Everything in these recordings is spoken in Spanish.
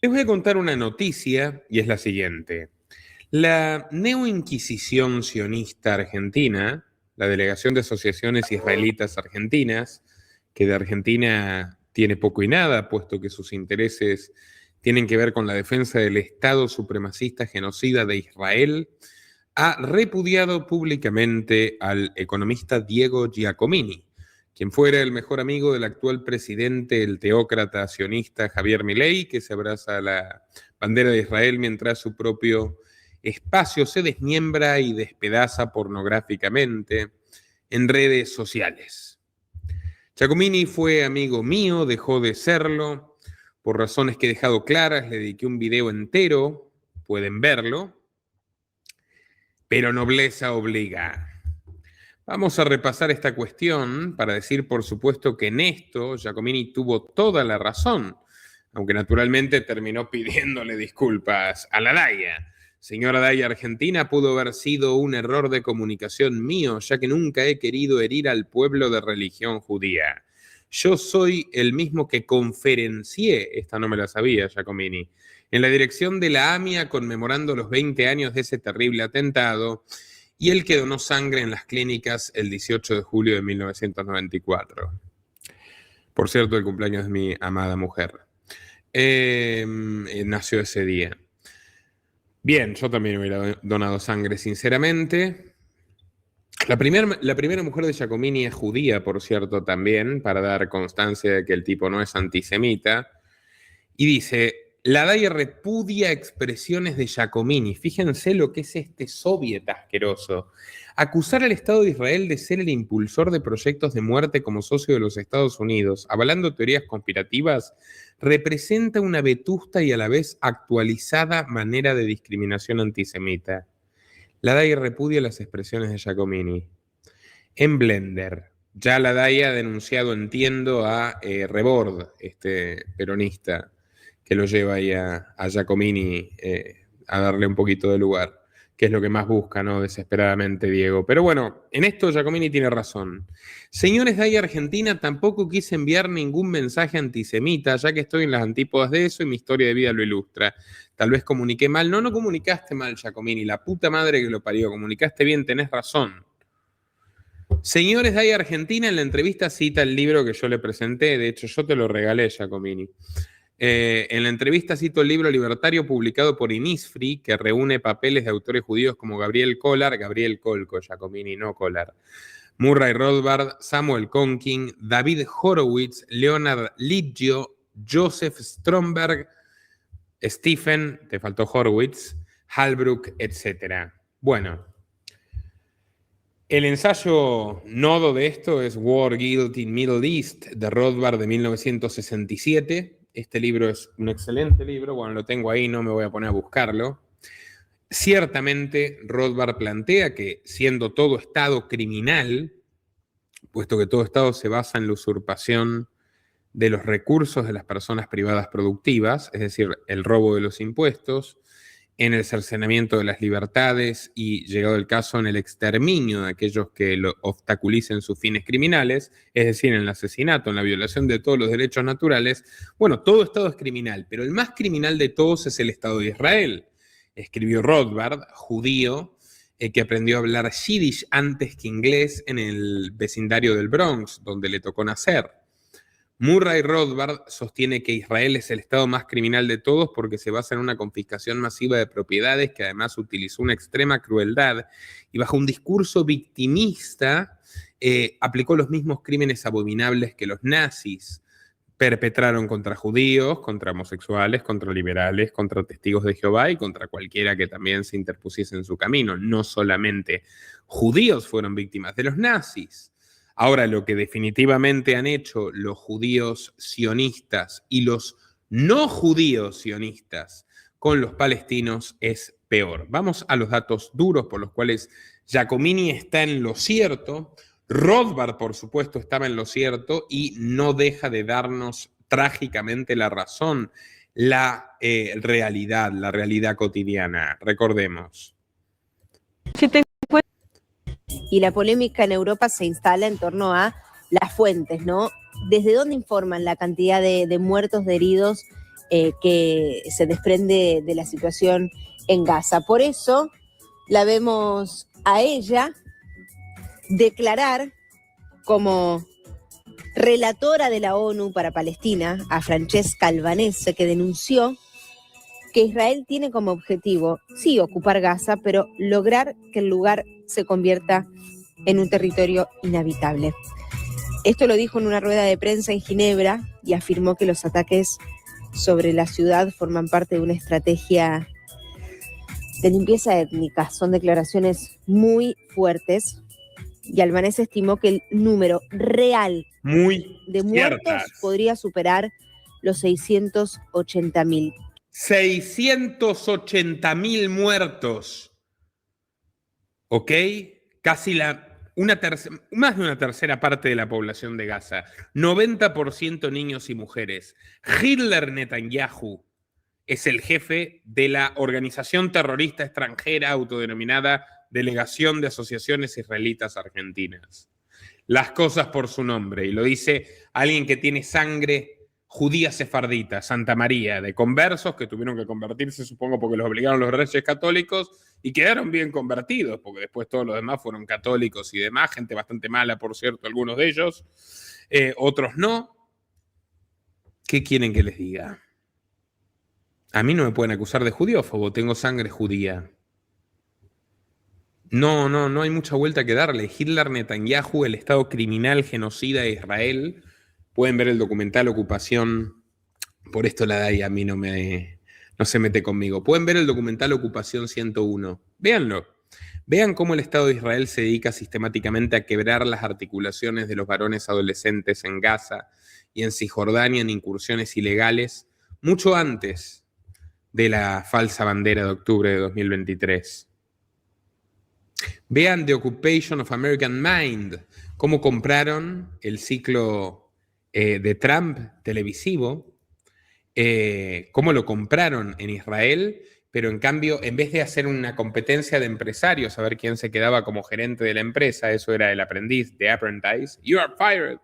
Les voy a contar una noticia y es la siguiente. La neoinquisición sionista argentina, la Delegación de Asociaciones Israelitas Argentinas, que de Argentina tiene poco y nada, puesto que sus intereses tienen que ver con la defensa del Estado supremacista genocida de Israel, ha repudiado públicamente al economista Diego Giacomini, quien fuera el mejor amigo del actual presidente, el teócrata sionista Javier Milei, que se abraza a la bandera de Israel mientras su propio espacio se desmiembra y despedaza pornográficamente en redes sociales. Giacomini fue amigo mío, dejó de serlo, por razones que he dejado claras, le dediqué un video entero, pueden verlo, pero nobleza obliga. Vamos a repasar esta cuestión para decir, por supuesto, que en esto Giacomini tuvo toda la razón, aunque naturalmente terminó pidiéndole disculpas a la Daya. Señora Daya Argentina, pudo haber sido un error de comunicación mío, ya que nunca he querido herir al pueblo de religión judía. Yo soy el mismo que conferencié, esta no me la sabía, Giacomini, en la dirección de la AMIA conmemorando los 20 años de ese terrible atentado, y el que donó sangre en las clínicas el 18 de julio de 1994. Por cierto, el cumpleaños de mi amada mujer. Nació ese día. Bien, yo también hubiera donado sangre, sinceramente. La primera mujer de Giacomini es judía, por cierto, también, para dar constancia de que el tipo no es antisemita. Y dice... La Daya repudia expresiones de Giacomini. Fíjense lo que es este soviet asqueroso. Acusar al Estado de Israel de ser el impulsor de proyectos de muerte como socio de los Estados Unidos, avalando teorías conspirativas, representa una vetusta y a la vez actualizada manera de discriminación antisemita. La Daya repudia las expresiones de Giacomini. En Blender, ya la Daya ha denunciado, entiendo, a Rebord, este peronista, que lo lleva ahí a Giacomini a darle un poquito de lugar, que es lo que más busca, ¿no? Desesperadamente Diego. Pero bueno, en esto Giacomini tiene razón. Señores de ahí Argentina, tampoco quise enviar ningún mensaje antisemita, ya que estoy en las antípodas de eso y mi historia de vida lo ilustra. Tal vez comuniqué mal. No comunicaste mal, Giacomini, la puta madre que lo parió. Comunicaste bien, tenés razón. Señores de ahí Argentina, en la entrevista cita el libro que yo le presenté. De hecho, yo te lo regalé, Giacomini. En la entrevista cito el libro libertario publicado por Innisfree, que reúne papeles de autores judíos como Gabriel Kolko, Giacomini, no Collar, Murray Rothbard, Samuel Conking, David Horowitz, Leonard Liggio, Joseph Stromberg, Stephen, te faltó Horowitz, Halbrook, etc. Bueno, el ensayo nodo de esto es War, Guilt in Middle East, de Rothbard de 1967. Este libro es un excelente libro, bueno, lo tengo ahí, no me voy a poner a buscarlo. Ciertamente, Rothbard plantea que siendo todo Estado criminal, puesto que todo Estado se basa en la usurpación de los recursos de las personas privadas productivas, es decir, el robo de los impuestos, en el cercenamiento de las libertades y, llegado el caso, en el exterminio de aquellos que lo obstaculicen sus fines criminales, es decir, en el asesinato, en la violación de todos los derechos naturales. Bueno, todo Estado es criminal, pero el más criminal de todos es el Estado de Israel. Escribió Rothbard, judío, que aprendió a hablar yiddish antes que inglés en el vecindario del Bronx, donde le tocó nacer. Murray Rothbard sostiene que Israel es el Estado más criminal de todos porque se basa en una confiscación masiva de propiedades que además utilizó una extrema crueldad y bajo un discurso victimista aplicó los mismos crímenes abominables que los nazis perpetraron contra judíos, contra homosexuales, contra liberales, contra testigos de Jehová y contra cualquiera que también se interpusiese en su camino. No solamente judíos fueron víctimas de los nazis. Ahora, lo que definitivamente han hecho los judíos sionistas y los no judíos sionistas con los palestinos es peor. Vamos a los datos duros por los cuales Giacomini está en lo cierto. Rothbard, por supuesto, estaba en lo cierto y no deja de darnos trágicamente la razón, la realidad cotidiana. Recordemos. Y la polémica en Europa se instala en torno a las fuentes, ¿no? ¿Desde dónde informan la cantidad de muertos, de heridos que se desprende de la situación en Gaza. Por eso la vemos a ella declarar como relatora de la ONU para Palestina, a Francesca Albanese, que denunció que Israel tiene como objetivo, sí, ocupar Gaza, pero lograr que el lugar se convierta en un territorio inhabitable. Esto lo dijo en una rueda de prensa en Ginebra y afirmó que los ataques sobre la ciudad forman parte de una estrategia de limpieza étnica. Son declaraciones muy fuertes y Albanese estimó que el número real de muertos podría superar los 680.000. 680.000 muertos. ¿Ok? Casi más de una tercera parte de la población de Gaza. 90% niños y mujeres. Hitler Netanyahu es el jefe de la organización terrorista extranjera autodenominada Delegación de Asociaciones Israelitas Argentinas. Las cosas por su nombre. Y lo dice alguien que tiene sangre judía sefardita, Santa María, de conversos que tuvieron que convertirse, supongo, porque los obligaron los reyes católicos y quedaron bien convertidos, porque después todos los demás fueron católicos y demás, gente bastante mala, por cierto, algunos de ellos, otros no. ¿Qué quieren que les diga? A mí no me pueden acusar de judiófobo, tengo sangre judía. No hay mucha vuelta que darle. Hitler, Netanyahu, el Estado criminal genocida de Israel. Pueden ver el documental Ocupación. Por esto la DAI a mí no se mete conmigo. Pueden ver el documental Ocupación 101. Véanlo. Vean cómo el Estado de Israel se dedica sistemáticamente a quebrar las articulaciones de los varones adolescentes en Gaza y en Cisjordania en incursiones ilegales, mucho antes de la falsa bandera de octubre de 2023. Vean The Occupation of American Mind, cómo compraron el ciclo de Trump televisivo, cómo lo compraron en Israel, pero en cambio, en vez de hacer una competencia de empresarios, a ver quién se quedaba como gerente de la empresa, eso era el aprendiz, The Apprentice, you are fired.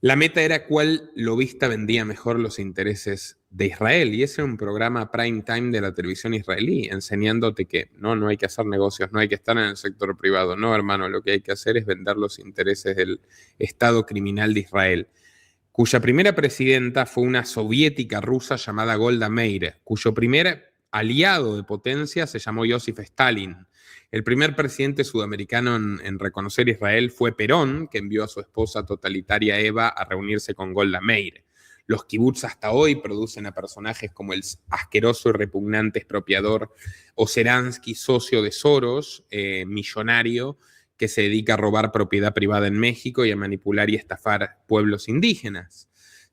La meta era cuál lobista vendía mejor los intereses de Israel, y ese era un programa prime time de la televisión israelí, enseñándote que no hay que hacer negocios, no hay que estar en el sector privado, no, hermano, lo que hay que hacer es vender los intereses del Estado criminal de Israel, cuya primera presidenta fue una soviética rusa llamada Golda Meir, cuyo primer aliado de potencia se llamó Joseph Stalin. El primer presidente sudamericano en reconocer Israel fue Perón, que envió a su esposa totalitaria Eva a reunirse con Golda Meir. Los kibbutz hasta hoy producen a personajes como el asqueroso y repugnante expropiador Oseransky, socio de Soros, millonario, que se dedica a robar propiedad privada en México y a manipular y estafar pueblos indígenas.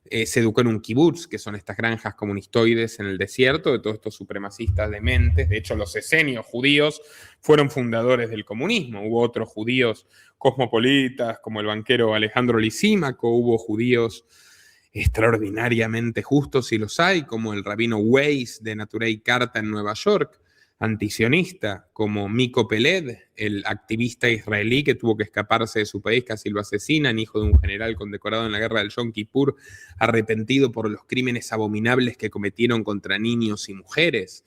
Se educó en un kibutz, que son estas granjas comunistoides en el desierto, de todos estos supremacistas dementes. De hecho, los esenios judíos fueron fundadores del comunismo. Hubo otros judíos cosmopolitas, como el banquero Alejandro Lisímaco. Hubo judíos extraordinariamente justos, y los hay, como el rabino Weiss de Naturei Karta en Nueva York, antisionista, como Miko Peled, el activista israelí que tuvo que escaparse de su país, casi lo asesinan, hijo de un general condecorado en la guerra del Yom Kippur, arrepentido por los crímenes abominables que cometieron contra niños y mujeres,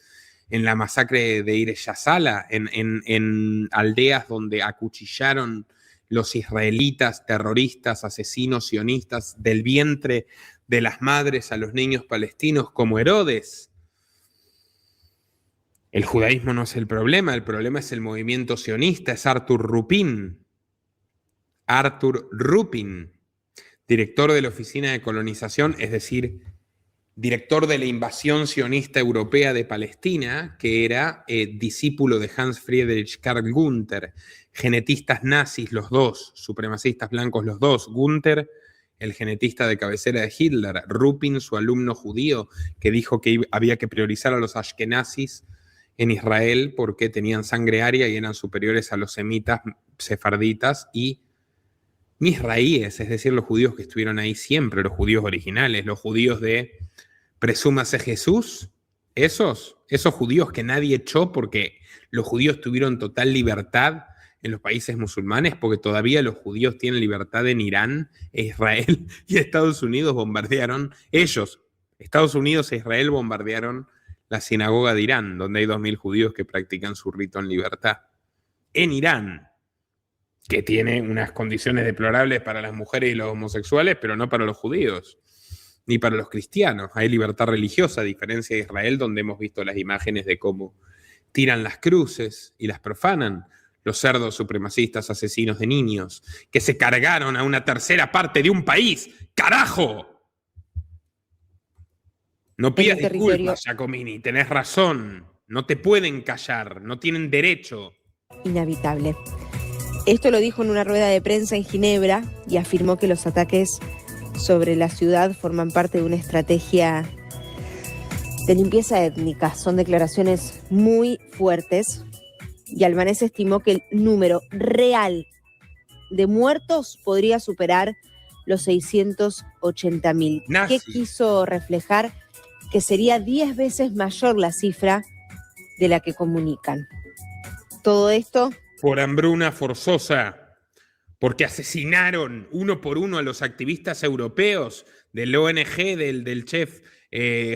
en la masacre de Ir Yazala, en aldeas donde acuchillaron los israelitas, terroristas, asesinos, sionistas, del vientre de las madres a los niños palestinos como Herodes. El judaísmo no es el problema es el movimiento sionista, es Artur Rupin. Artur Rupin, director de la Oficina de Colonización, es decir, director de la invasión sionista europea de Palestina, que era discípulo de Hans Friedrich Karl Gunther, genetistas nazis los dos, supremacistas blancos los dos, Gunther, el genetista de cabecera de Hitler, Rupin, su alumno judío, que dijo que había que priorizar a los ashkenazis en Israel porque tenían sangre aria y eran superiores a los semitas sefarditas y misraíes, es decir, los judíos que estuvieron ahí siempre, los judíos originales, los judíos de presúmase Jesús, esos judíos que nadie echó porque los judíos tuvieron total libertad en los países musulmanes, porque todavía los judíos tienen libertad en Irán, e Israel y Estados Unidos bombardearon ellos. Estados Unidos e Israel bombardearon la sinagoga de Irán, donde hay 2.000 judíos que practican su rito en libertad. En Irán, que tiene unas condiciones deplorables para las mujeres y los homosexuales, pero no para los judíos, ni para los cristianos. Hay libertad religiosa, a diferencia de Israel, donde hemos visto las imágenes de cómo tiran las cruces y las profanan los cerdos supremacistas asesinos de niños, que se cargaron a una tercera parte de un país. ¡Carajo! No pidas disculpas, Giacomini, tenés razón. No te pueden callar, no tienen derecho. Inhabitable. Esto lo dijo en una rueda de prensa en Ginebra y afirmó que los ataques sobre la ciudad forman parte de una estrategia de limpieza étnica. Son declaraciones muy fuertes y Albanese estimó que el número real de muertos podría superar los 680.000. ¿Qué quiso reflejar? Que sería 10 veces mayor la cifra de la que comunican. Todo esto por hambruna forzosa, porque asesinaron uno por uno a los activistas europeos del ONG, del chef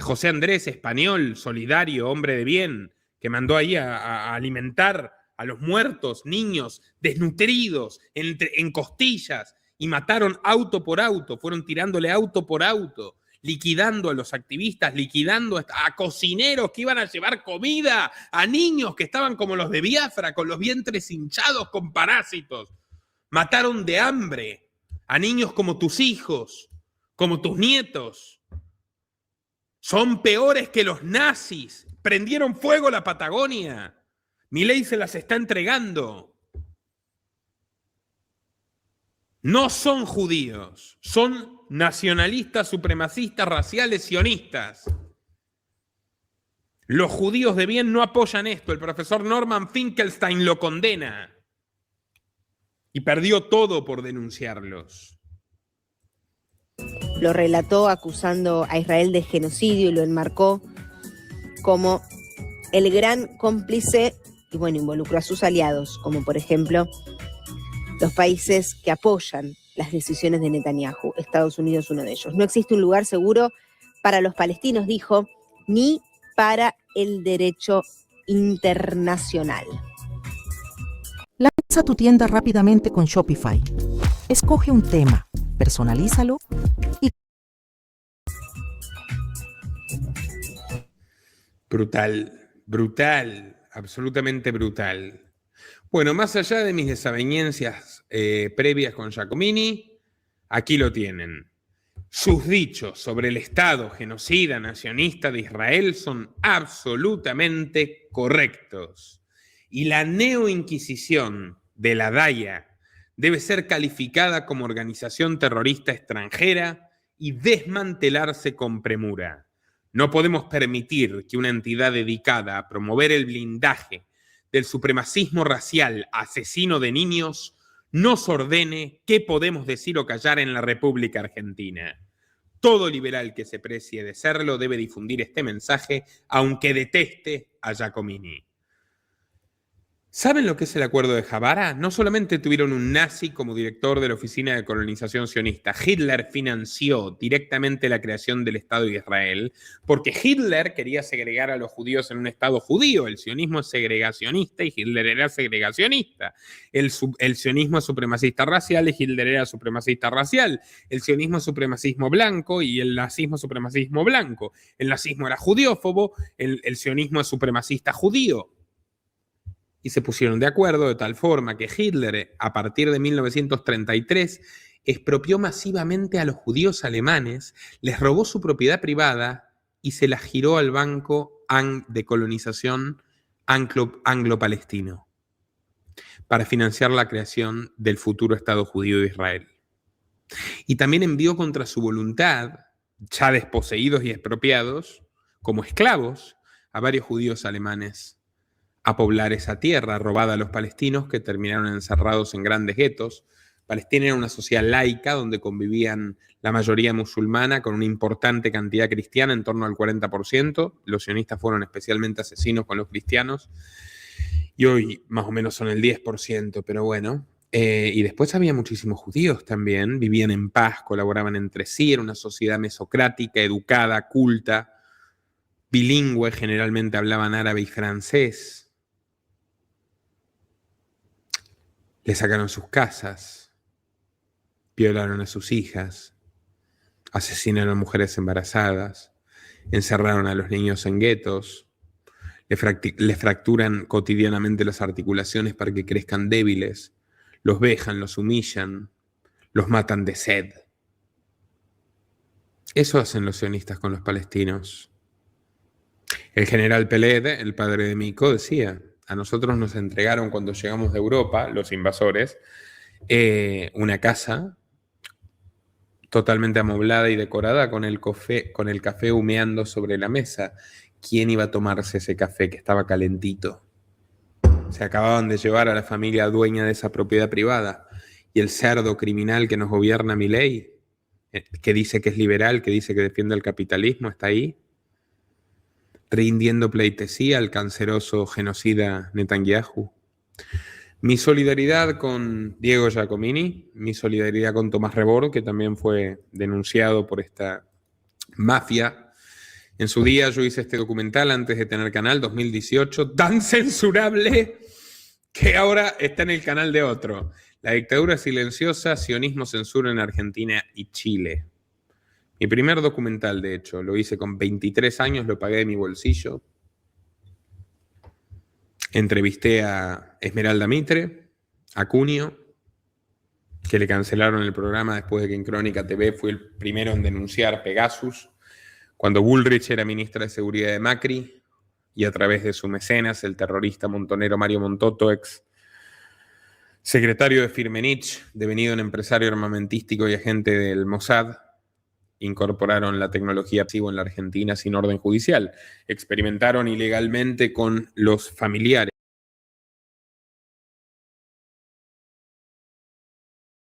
José Andrés, español, solidario, hombre de bien, que mandó ahí a alimentar a los muertos, niños desnutridos, en costillas, y mataron auto por auto, fueron tirándole auto por auto, liquidando a los activistas, liquidando a cocineros que iban a llevar comida, a niños que estaban como los de Biafra, con los vientres hinchados con parásitos. Mataron de hambre a niños como tus hijos, como tus nietos. Son peores que los nazis. Prendieron fuego la Patagonia. Milei se las está entregando. No son judíos, son nacionalistas, supremacistas, raciales, sionistas. Los judíos de bien no apoyan esto. El profesor Norman Finkelstein lo condena. Y perdió todo por denunciarlos. Lo relató acusando a Israel de genocidio y lo enmarcó como el gran cómplice y bueno, involucró a sus aliados, como por ejemplo los países que apoyan las decisiones de Netanyahu, Estados Unidos uno de ellos. No existe un lugar seguro para los palestinos, dijo, ni para el derecho internacional. Lanza tu tienda rápidamente con Shopify. Escoge un tema, personalízalo y... Brutal, absolutamente brutal. Bueno, más allá de mis desavenencias previas con Giacomini, aquí lo tienen. Sus dichos sobre el Estado genocida nacionalista de Israel son absolutamente correctos. Y la neoinquisición de la Daya debe ser calificada como organización terrorista extranjera y desmantelarse con premura. No podemos permitir que una entidad dedicada a promover el blindaje del supremacismo racial asesino de niños nos ordene qué podemos decir o callar en la República Argentina. Todo liberal que se precie de serlo debe difundir este mensaje, aunque deteste a Giacomini. ¿Saben lo que es el acuerdo de Javara? No solamente tuvieron un nazi como director de la Oficina de Colonización Sionista, Hitler financió directamente la creación del Estado de Israel, porque Hitler quería segregar a los judíos en un Estado judío. El sionismo es segregacionista y Hitler era segregacionista. El sionismo es supremacista racial y Hitler era supremacista racial. El sionismo es supremacismo blanco y el nazismo es supremacismo blanco. El nazismo era judiófobo, el sionismo es supremacista judío. Y se pusieron de acuerdo de tal forma que Hitler, a partir de 1933, expropió masivamente a los judíos alemanes, les robó su propiedad privada y se la giró al Banco de Colonización Anglo-Palestino para financiar la creación del futuro Estado judío de Israel. Y también envió contra su voluntad, ya desposeídos y expropiados, como esclavos, a varios judíos alemanes a poblar esa tierra robada a los palestinos que terminaron encerrados en grandes guetos. Palestina era una sociedad laica donde convivían la mayoría musulmana con una importante cantidad cristiana, en torno al 40%. Los sionistas fueron especialmente asesinos con los cristianos y hoy más o menos son el 10%, pero bueno. Y después había muchísimos judíos también, vivían en paz, colaboraban entre sí, era una sociedad mesocrática, educada, culta, bilingüe, generalmente hablaban árabe y francés. Le sacaron sus casas, violaron a sus hijas, asesinaron a mujeres embarazadas, encerraron a los niños en guetos, les fracturan cotidianamente las articulaciones para que crezcan débiles, los vejan, los humillan, los matan de sed. Eso hacen los sionistas con los palestinos. El general Peled, el padre de Miko, decía: a nosotros nos entregaron cuando llegamos de Europa, los invasores, una casa totalmente amoblada y decorada con el café humeando sobre la mesa. ¿Quién iba a tomarse ese café que estaba calentito? Se acababan de llevar a la familia dueña de esa propiedad privada. Y el cerdo criminal que nos gobierna Milei, que dice que es liberal, que dice que defiende el capitalismo, está ahí, rindiendo pleitesía al canceroso genocida Netanyahu. Mi solidaridad con Diego Giacomini, mi solidaridad con Tomás Rebord, que también fue denunciado por esta mafia. En su día yo hice este documental antes de tener canal, 2018, tan censurable que ahora está en el canal de otro. La dictadura silenciosa, sionismo, censura en Argentina y Chile. Mi primer documental, de hecho, lo hice con 23 años, lo pagué de mi bolsillo. Entrevisté a Esmeralda Mitre, a Cunio, que le cancelaron el programa después de que en Crónica TV fue el primero en denunciar Pegasus, cuando Bullrich era ministra de Seguridad de Macri, y a través de su mecenas, el terrorista montonero Mario Montoto, ex secretario de Firmenich, devenido un empresario armamentístico y agente del Mossad, incorporaron la tecnología en la Argentina sin orden judicial. Experimentaron ilegalmente con los familiares